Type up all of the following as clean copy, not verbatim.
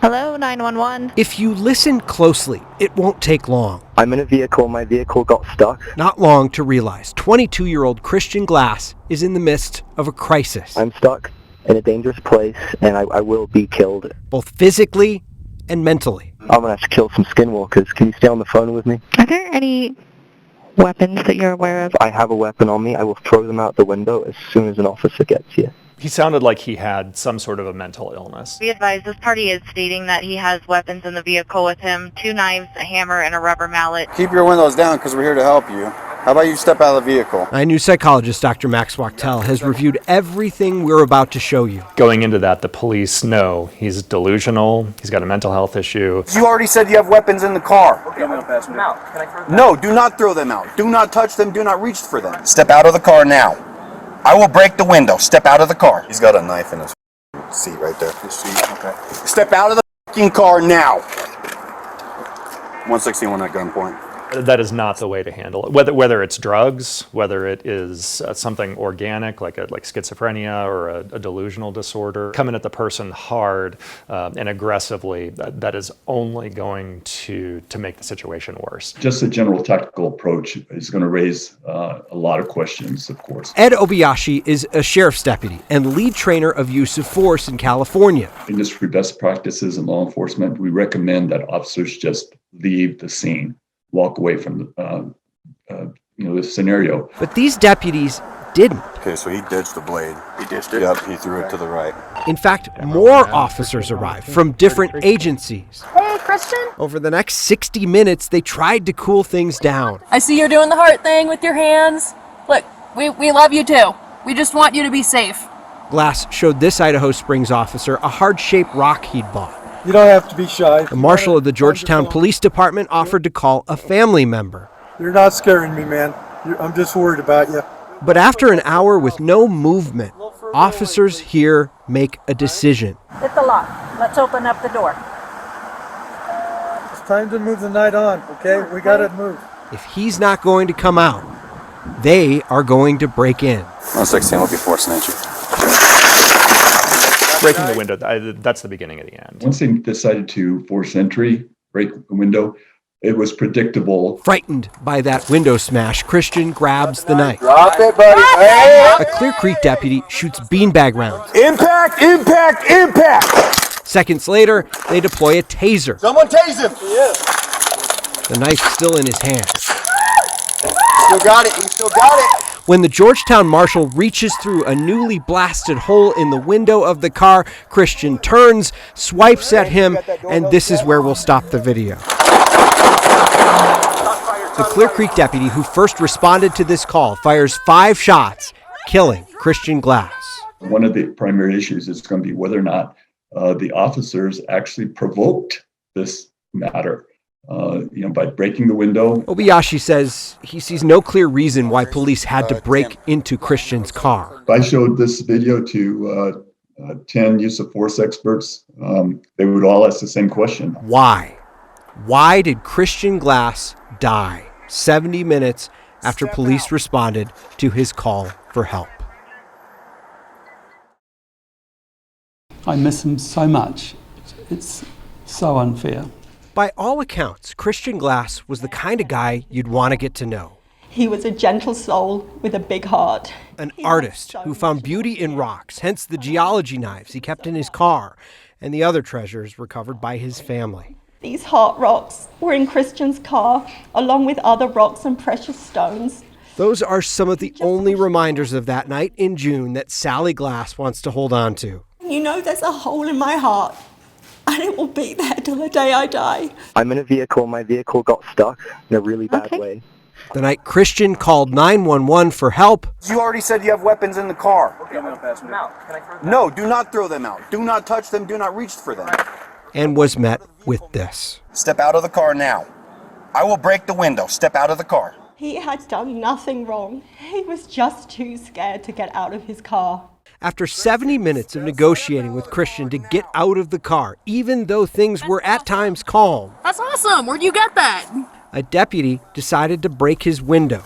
Hello, 911. If you listen closely, it won't take long. I'm in a vehicle. My vehicle got stuck. Not long to realize 22-year-old Christian Glass is in the midst of a crisis. I'm stuck in a dangerous place, and I will be killed. Both physically and mentally. I'm going to have to kill some skinwalkers. Can you stay on the phone with me? Are there any weapons that you're aware of? I have a weapon on me. I will throw them out the window as soon as an officer gets here. He sounded like he had some sort of a mental illness. Be advised, this party is stating that he has weapons in the vehicle with him, 2 knives, a hammer, and a rubber mallet. Keep your windows down because we're here to help you. How about you step out of the vehicle? My new psychologist, Dr. Max Wachtel, has reviewed everything we're about to show you. Going into that, the police know he's delusional, he's got a mental health issue. You already said you have weapons in the car. Okay, I'm going to pass them out. Can I throw them out? No, do not throw them out. Do not touch them. Do not reach for them. Step out of the car now. I will break the window. Step out of the car. He's got a knife in his seat right there. His seat, okay. Step out of the fucking car now. 161 at gunpoint. That is not the way to handle it. Whether it's drugs, whether it is something organic like schizophrenia or a delusional disorder, coming at the person hard and aggressively, that is only going to make the situation worse. Just a general tactical approach is going to raise a lot of questions, of course. Ed Obayashi is a sheriff's deputy and lead trainer of use of force in California. Industry best practices in law enforcement, we recommend that officers just leave the scene. Walk away from this scenario. But these deputies didn't. Okay, so he ditched the blade. He ditched it? Yep, he threw it to the right. In fact, more officers arrived from different agencies. Hey, Christian. Over the next 60 minutes, they tried to cool things down. I see you're doing the heart thing with your hands. Look, we love you too. We just want you to be safe. Glass showed this Idaho Springs officer a hard-shaped rock he'd bought. You don't have to be shy. The marshal of the Georgetown Police Department offered to call a family member. You're not scaring me, man. I'm just worried about you. But after an hour with no movement, officers here make a decision. Hit the lock. Let's open up the door. It's time to move the night on, okay? We got to move. If he's not going to come out, they are going to break in. 116 will be forcing at you. Breaking the window, that's the beginning of the end. Once they decided to force entry, break the window, it was predictable. Frightened by that window smash, Christian grabs the knife. Drop it, buddy. Hey! A Clear Creek deputy shoots beanbag rounds. Impact, impact, impact! Seconds later, they deploy a taser. Someone tase him! The knife still in his hand. Still got it, he still got it! When the Georgetown marshal reaches through a newly blasted hole in the window of the car, Christian turns, swipes at him, and this is where we'll stop the video. The Clear Creek deputy who first responded to this call fires 5 shots, killing Christian Glass. One of the primary issues is going to be whether or not the officers actually provoked this matter. By breaking the window. Obayashi says he sees no clear reason why police had to break into Christian's car. If I showed this video to 10 use of force experts, they would all ask the same question. Why? Why did Christian Glass die 70 minutes after police responded to his call for help? I miss him so much. It's so unfair. By all accounts, Christian Glass was the kind of guy you'd want to get to know. He was a gentle soul with a big heart. An artist who found beauty in rocks, hence the geology knives he kept in his car and the other treasures recovered by his family. These heart rocks were in Christian's car, along with other rocks and precious stones. Those are some of the only reminders of that night in June that Sally Glass wants to hold on to. You know, there's a hole in my heart. And it will be there till the day I die. I'm in a vehicle. My vehicle got stuck in a really bad way. The night Christian called 911 for help. You already said you have weapons in the car. Okay, I'm going to pass them out. Can I throw them out? No, do not throw them out. Do not touch them. Do not reach for them. And was met with this. Step out of the car now. I will break the window. Step out of the car. He had done nothing wrong. He was just too scared to get out of his car. After 70 minutes of negotiating with Christian to get out of the car, even though things were at times calm. That's awesome. Where'd you get that? A deputy decided to break his window.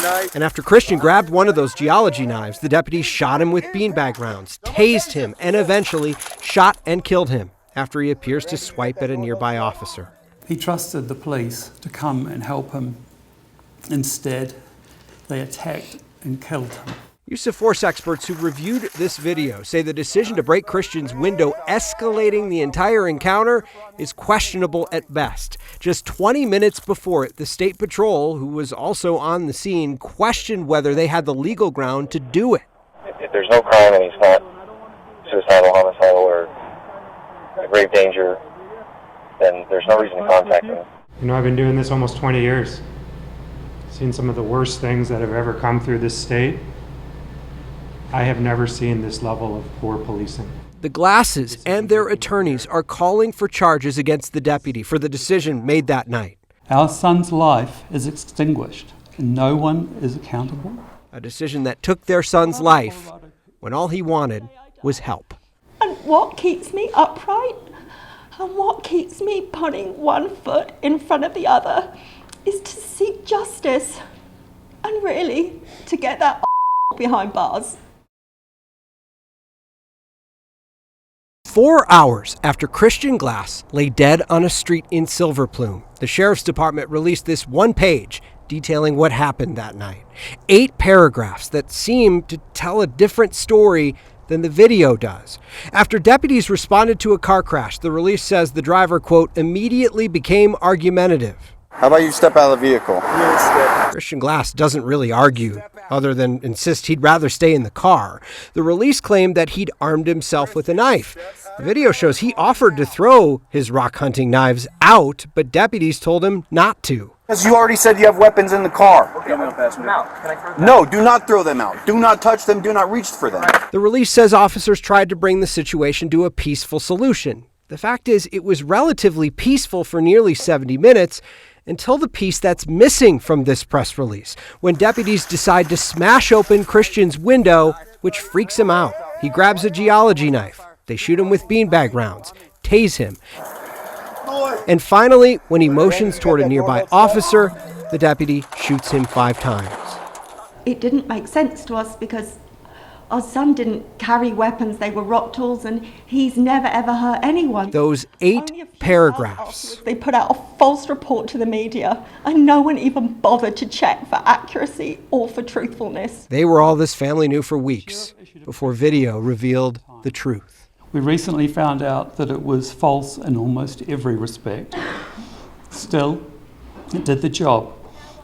knife. And after Christian grabbed one of those geology knives, the deputies shot him with beanbag rounds, tased him, and eventually shot and killed him after he appears to swipe at a nearby officer. He trusted the police to come and help him. Instead, they attacked and killed him. Use of force experts who reviewed this video say the decision to break Christian's window, escalating the entire encounter, is questionable at best. Just 20 minutes before it, the state patrol, who was also on the scene, questioned whether they had the legal ground to do it. If there's no crime and he's not suicidal, homicidal, or a grave danger, then there's no reason to contact him. You know, I've been doing this almost 20 years. Seen some of the worst things that have ever come through this state. I have never seen this level of poor policing. The Glasses and their attorneys are calling for charges against the deputy for the decision made that night. Our son's life is extinguished, and no one is accountable. A decision that took their son's life when all he wanted was help. And what keeps me upright and what keeps me putting one foot in front of the other is to seek justice and really to get that behind bars. 4 hours after Christian Glass lay dead on a street in Silver Plume, the sheriff's department released this one page detailing what happened that night. 8 paragraphs that seem to tell a different story than the video does. After deputies responded to a car crash, the release says the driver, quote, immediately became argumentative. How about you step out of the vehicle? Christian Glass doesn't really argue, other than insist he'd rather stay in the car. The release claimed that he'd armed himself with a knife. The video shows he offered to throw his rock hunting knives out, but deputies told him not to. Because you already said you have weapons in the car. Okay, I'm gonna pass them out. Can I throw them? No, do not throw them out. Do not touch them. Do not reach for them. The release says officers tried to bring the situation to a peaceful solution. The fact is, it was relatively peaceful for nearly 70 minutes, until the piece that's missing from this press release, when deputies decide to smash open Christian's window, which freaks him out. He grabs a geology knife. They shoot him with beanbag rounds, tase him. And finally, when he motions toward a nearby officer, the deputy shoots him 5 times. It didn't make sense to us because our son didn't carry weapons, they were rock tools, and he's never ever hurt anyone. Those 8 paragraphs. They put out a false report to the media, and no one even bothered to check for accuracy or for truthfulness. They were all this family knew for weeks before video revealed the truth. We recently found out that it was false in almost every respect. Still, it did the job.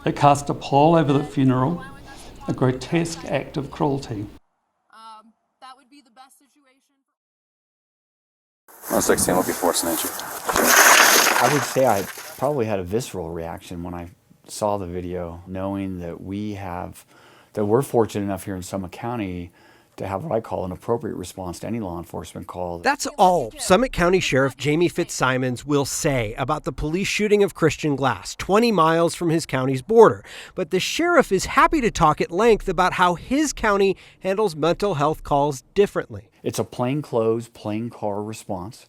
It cast a pall over the funeral, a grotesque act of cruelty. I was 16, I'll be forcing at you. I would say I probably had a visceral reaction when I saw the video, knowing that we're fortunate enough here in Summit County to have what I call an appropriate response to any law enforcement call. That's all Summit County Sheriff Jamie Fitzsimons will say about the police shooting of Christian Glass, 20 miles from his county's border. But the sheriff is happy to talk at length about how his county handles mental health calls differently. It's a plainclothes, plain car response,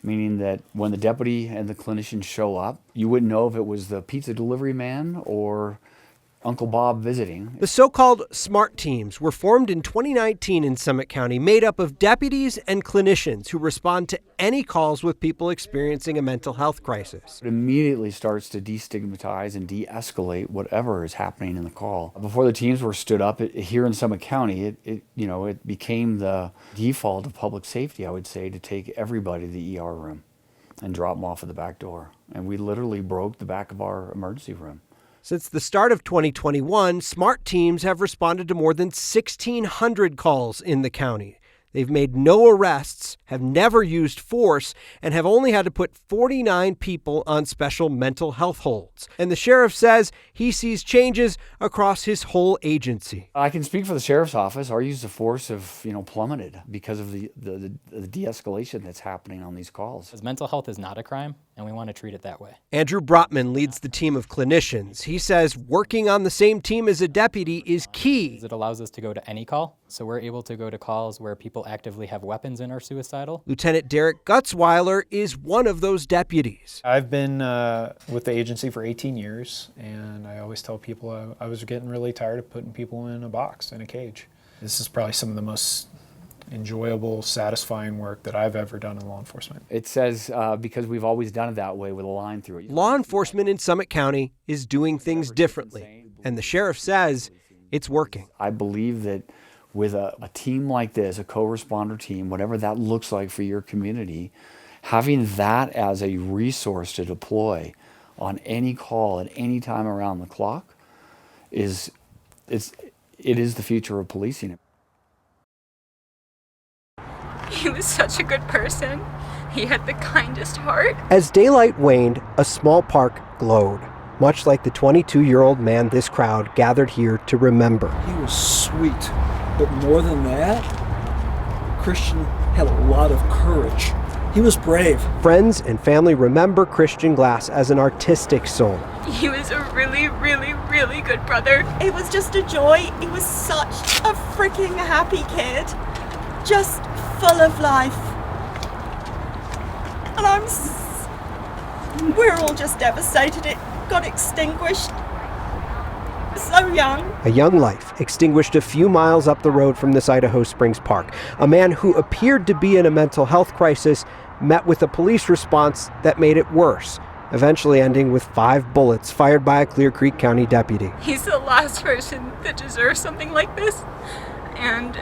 meaning that when the deputy and the clinician show up, you wouldn't know if it was the pizza delivery man or Uncle Bob visiting. The so-called SMART teams were formed in 2019 in Summit County, made up of deputies and clinicians who respond to any calls with people experiencing a mental health crisis. It immediately starts to destigmatize and de-escalate whatever is happening in the call. Before the teams were stood up here in Summit County, it became the default of public safety, I would say, to take everybody to the ER room and drop them off at the back door. And we literally broke the back of our emergency room. Since the start of 2021, SMART teams have responded to more than 1,600 calls in the county. They've made no arrests, have never used force, and have only had to put 49 people on special mental health holds. And the sheriff says he sees changes across his whole agency. I can speak for the sheriff's office. Our use of force have, plummeted because of the de-escalation that's happening on these calls. Because mental health is not a crime, and we want to treat it that way. Andrew Brotman leads the team of clinicians. He says working on the same team as a deputy is key. It allows us to go to any call. So we're able to go to calls where people actively have weapons and are suicidal. Lieutenant Derek Gutzweiler is one of those deputies. I've been with the agency for 18 years, and I always tell people I was getting really tired of putting people in a box, in a cage. This is probably some of the most enjoyable, satisfying work that I've ever done in law enforcement. It says because we've always done it that way with a line through it. Law enforcement in Summit County is doing things differently, and the sheriff says it's working. I believe that with a team like this, a co-responder team, whatever that looks like for your community, having that as a resource to deploy on any call at any time around the clock it is the future of policing. He was such a good person. He had the kindest heart. As daylight waned, a small park glowed, much like the 22-year-old man this crowd gathered here to remember. He was sweet, but more than that, Christian had a lot of courage. He was brave. Friends and family remember Christian Glass as an artistic soul. He was a really, really, really good brother. It was just a joy. He was such a freaking happy kid. Just full of life. And we're all just devastated. It got extinguished so young. A young life extinguished a few miles up the road from this Idaho Springs park. A man who appeared to be in a mental health crisis met with a police response that made it worse, eventually ending with 5 bullets fired by a Clear Creek County deputy. He's the last person that deserves something like this. And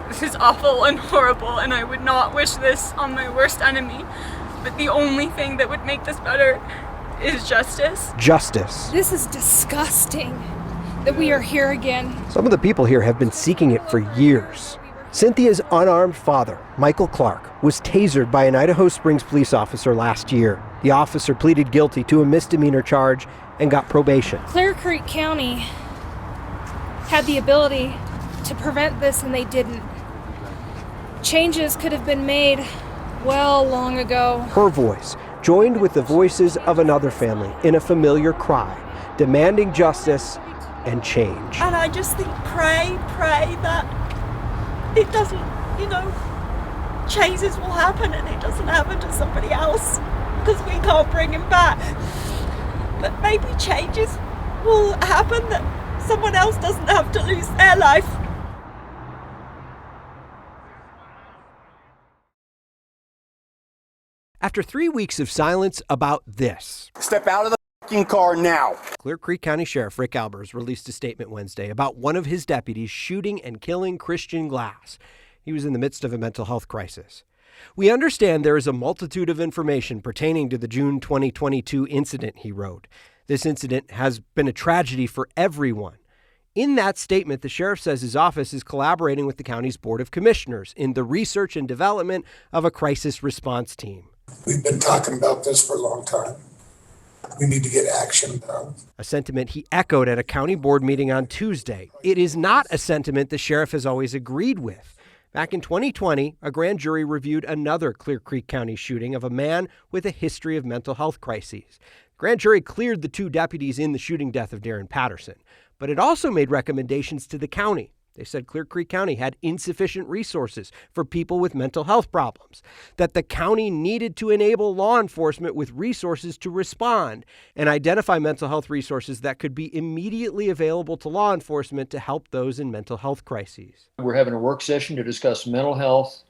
this is awful and horrible, and I would not wish this on my worst enemy. But the only thing that would make this better is justice. Justice. This is disgusting that we are here again. Some of the people here have been seeking it for years. Cynthia's unarmed father, Michael Clark, was tasered by an Idaho Springs police officer last year. The officer pleaded guilty to a misdemeanor charge and got probation. Clear Creek County had the ability to prevent this, and they didn't. Changes could have been made well long ago. Her voice joined with the voices of another family in a familiar cry, demanding justice and change. And I just think, pray that it doesn't, changes will happen and it doesn't happen to somebody else, because we can't bring him back. But maybe changes will happen that someone else doesn't have to lose their life. After 3 weeks of silence about this, step out of the fucking car now. Clear Creek County Sheriff Rick Albers released a statement Wednesday about one of his deputies shooting and killing Christian Glass. He was in the midst of a mental health crisis. We understand there is a multitude of information pertaining to the June 2022 incident, he wrote. This incident has been a tragedy for everyone. In that statement, the sheriff says his office is collaborating with the county's Board of Commissioners in the research and development of a crisis response team. We've been talking about this for a long time. We need to get action done. A sentiment he echoed at a county board meeting on Tuesday. It is not a sentiment the sheriff has always agreed with. Back in 2020, a grand jury reviewed another Clear Creek County shooting of a man with a history of mental health crises. The grand jury cleared the 2 deputies in the shooting death of Darren Patterson, but it also made recommendations to the county. They said Clear Creek County had insufficient resources for people with mental health problems, that the county needed to enable law enforcement with resources to respond and identify mental health resources that could be immediately available to law enforcement to help those in mental health crises. We're having a work session to discuss mental health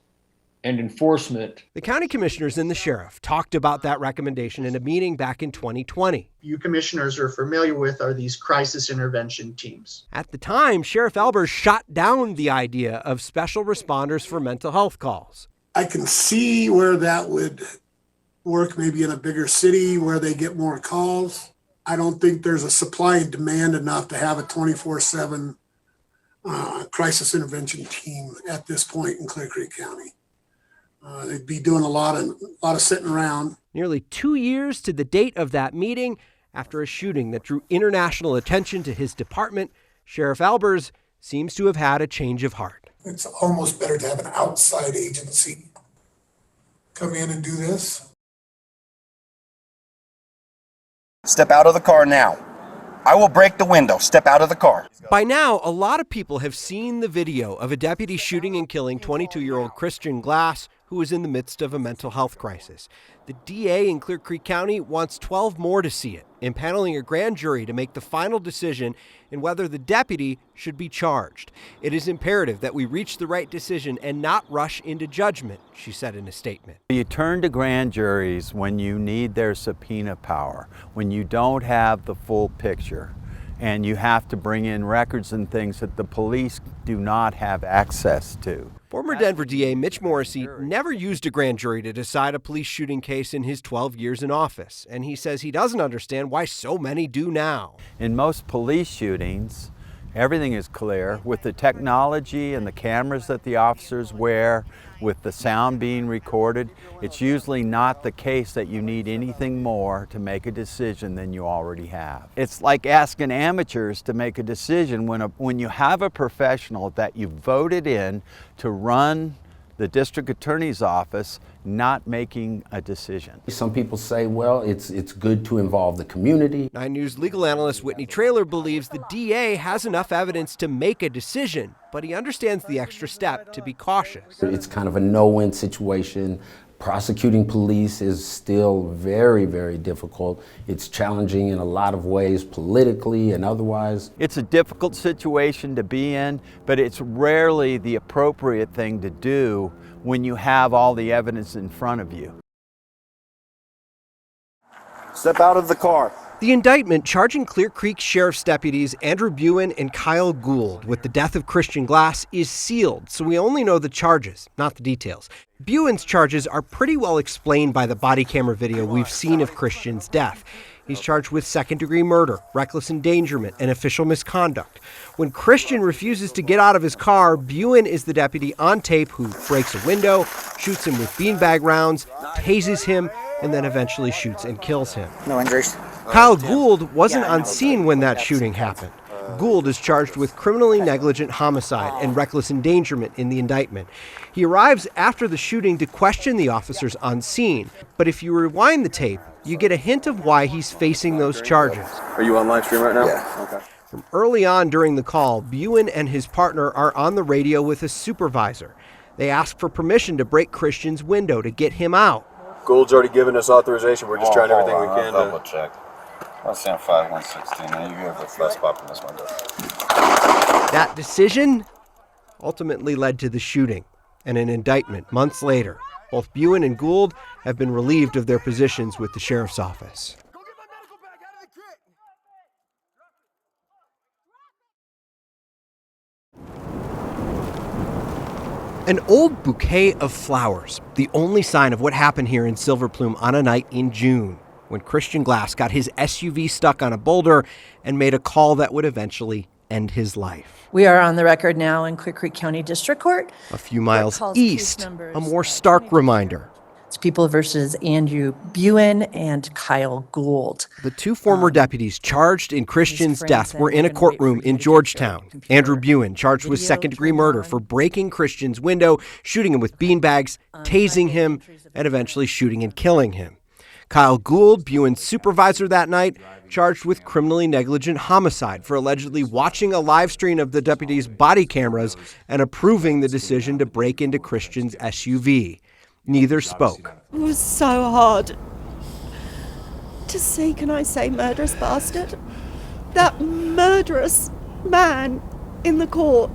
and enforcement. The county commissioners and the sheriff talked about that recommendation in a meeting back in 2020. You commissioners are familiar with are these crisis intervention teams. At the time, Sheriff Albers shot down the idea of special responders for mental health calls. I can see where that would work, maybe in a bigger city where they get more calls. I don't think there's a supply and demand enough to have a 24/7 crisis intervention team at this point in Clear Creek County. They'd be doing a lot of sitting around. Nearly 2 years to the date of that meeting, after a shooting that drew international attention to his department, Sheriff Albers seems to have had a change of heart. It's almost better to have an outside agency come in and do this. Step out of the car now. I will break the window. Step out of the car. By now, a lot of people have seen the video of a deputy shooting and killing 22-year-old Christian Glass, who was in the midst of a mental health crisis. The DA in Clear Creek County wants 12 more to see it, impaneling a grand jury to make the final decision in whether the deputy should be charged. It is imperative that we reach the right decision and not rush into judgment, she said in a statement. You turn to grand juries when you need their subpoena power, when you don't have the full picture, and you have to bring in records and things that the police do not have access to. Former Denver DA Mitch Morrissey never used a grand jury to decide a police shooting case in his 12 years in office, and he says he doesn't understand why so many do now. In most police shootings, everything is clear with the technology and the cameras that the officers wear, with the sound being recorded. It's usually not the case that you need anything more to make a decision than you already have. It's like asking amateurs to make a decision when you have a professional that you voted in to run the district attorney's office not making a decision. Some people say, well, it's good to involve the community. 9 News legal analyst Whitney Traylor believes the DA has enough evidence to make a decision, but he understands the extra step to be cautious. It's kind of a no-win situation. Prosecuting police is still very, very difficult. It's challenging in a lot of ways, politically and otherwise. It's a difficult situation to be in, but it's rarely the appropriate thing to do when you have all the evidence in front of you. Step out of the car. The indictment charging Clear Creek Sheriff's deputies Andrew Buen and Kyle Gould with the death of Christian Glass is sealed, so we only know the charges, not the details. Buen's charges are pretty well explained by the body camera video we've seen of Christian's death. He's charged with second-degree murder, reckless endangerment, and official misconduct. When Christian refuses to get out of his car, Buen is the deputy on tape who breaks a window, shoots him with beanbag rounds, tases him, and then eventually shoots and kills him. No injuries. Kyle Gould wasn't on scene when that shooting happened. Gould is charged with criminally negligent homicide and reckless endangerment in the indictment. He arrives after the shooting to question the officers on scene, but if you rewind the tape, you get a hint of why he's facing those charges. Are you on live stream right now? Yeah. Okay. From early on during the call, Buen and his partner are on the radio with a supervisor. They ask for permission to break Christian's window to get him out. Gould's already given us authorization. We're just trying everything we can Double to check. 175, 116. And you have the first pop in this window. That decision ultimately led to the shooting and an indictment months later. Both Buen and Gould have been relieved of their positions with the sheriff's office. An old bouquet of flowers, the only sign of what happened here in Silver Plume on a night in June, when Christian Glass got his SUV stuck on a boulder and made a call that would eventually end his life. We are on the record now in Clear Creek County District Court. A few miles east, a more stark reminder. It's people versus Andrew Buen and Kyle Gould. The two former deputies charged in Christian's death were in a courtroom in Georgetown. Andrew Buen charged with second-degree murder for breaking Christian's window, shooting him with beanbags, tasing him, and eventually shooting and killing him. Kyle Gould, Buen's supervisor that night, charged with criminally negligent homicide for allegedly watching a live stream of the deputies' body cameras and approving the decision to break into Christian's SUV. Neither spoke. It was so hard to see, can I say, murderous bastard? That murderous man in the court.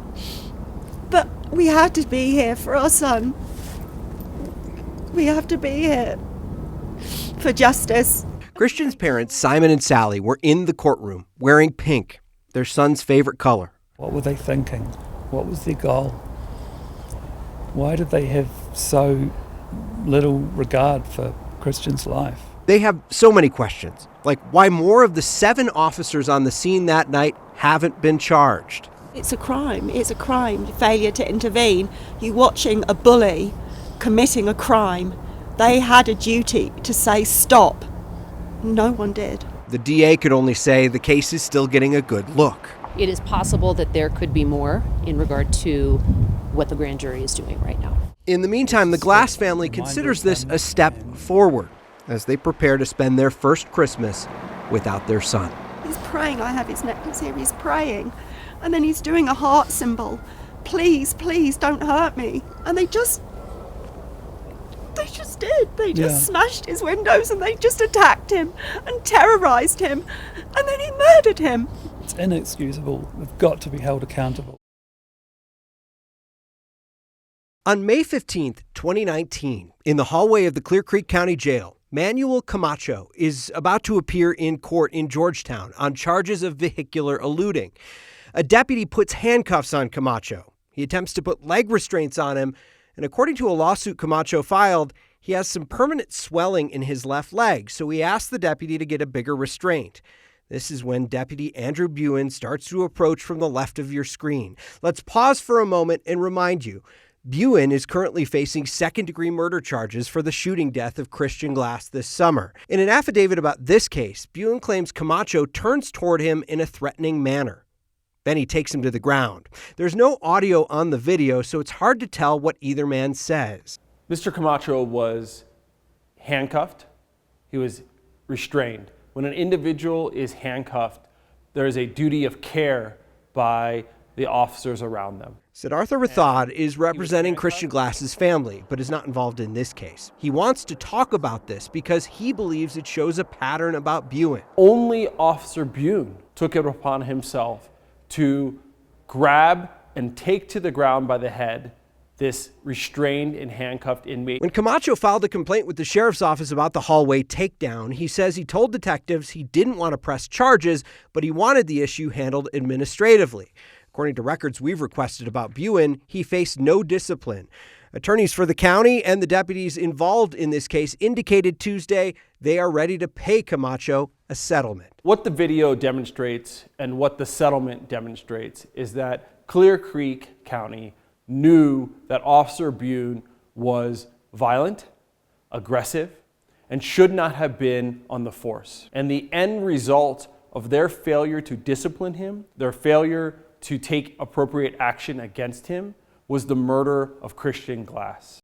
But we had to be here for our son. We have to be here for justice. Christian's parents, Simon and Sally, were in the courtroom wearing pink, their son's favorite color. What were they thinking? What was their goal? Why did they have so little regard for Christian's life? They have so many questions, like why more of the 7 officers on the scene that night haven't been charged. It's a crime. It's a crime. Failure to intervene. You watching a bully committing a crime. They had a duty to say stop. No one did. The DA could only say the case is still getting a good look. It is possible that there could be more in regard to what the grand jury is doing right now. In the meantime, the Glass family considers this a step forward as they prepare to spend their first Christmas without their son. He's praying. I have his necklace here. He's praying. And then he's doing a heart symbol. Please, please don't hurt me. And they just did. They just smashed his windows and they just attacked him and terrorized him. And then he murdered him. It's inexcusable. They've got to be held accountable. On May 15th, 2019, in the hallway of the Clear Creek County Jail, Manuel Camacho is about to appear in court in Georgetown on charges of vehicular eluding. A deputy puts handcuffs on Camacho. He attempts to put leg restraints on him, and according to a lawsuit Camacho filed, he has some permanent swelling in his left leg, so he asked the deputy to get a bigger restraint. This is when Deputy Andrew Buen starts to approach from the left of your screen. Let's pause for a moment and remind you, Buen is currently facing second-degree murder charges for the shooting death of Christian Glass this summer. In an affidavit about this case, Buen claims Camacho turns toward him in a threatening manner. Then he takes him to the ground. There's no audio on the video, so it's hard to tell what either man says. Mr. Camacho was handcuffed. He was restrained. When an individual is handcuffed, there is a duty of care by the officers around them. Siddhartha Rathod is representing Christian Glass's family, but is not involved in this case. He wants to talk about this because he believes it shows a pattern about Buen. Only Officer Buen took it upon himself to grab and take to the ground by the head this restrained and handcuffed inmate. When Camacho filed a complaint with the sheriff's office about the hallway takedown, he says he told detectives he didn't want to press charges, but he wanted the issue handled administratively. According to records we've requested about Buen, he faced no discipline. Attorneys for the county and the deputies involved in this case indicated Tuesday they are ready to pay Camacho a settlement. What the video demonstrates and what the settlement demonstrates is that Clear Creek County knew that Officer Buen was violent, aggressive, and should not have been on the force. And the end result of their failure to discipline him, their failure to take appropriate action against him, was the murder of Christian Glass.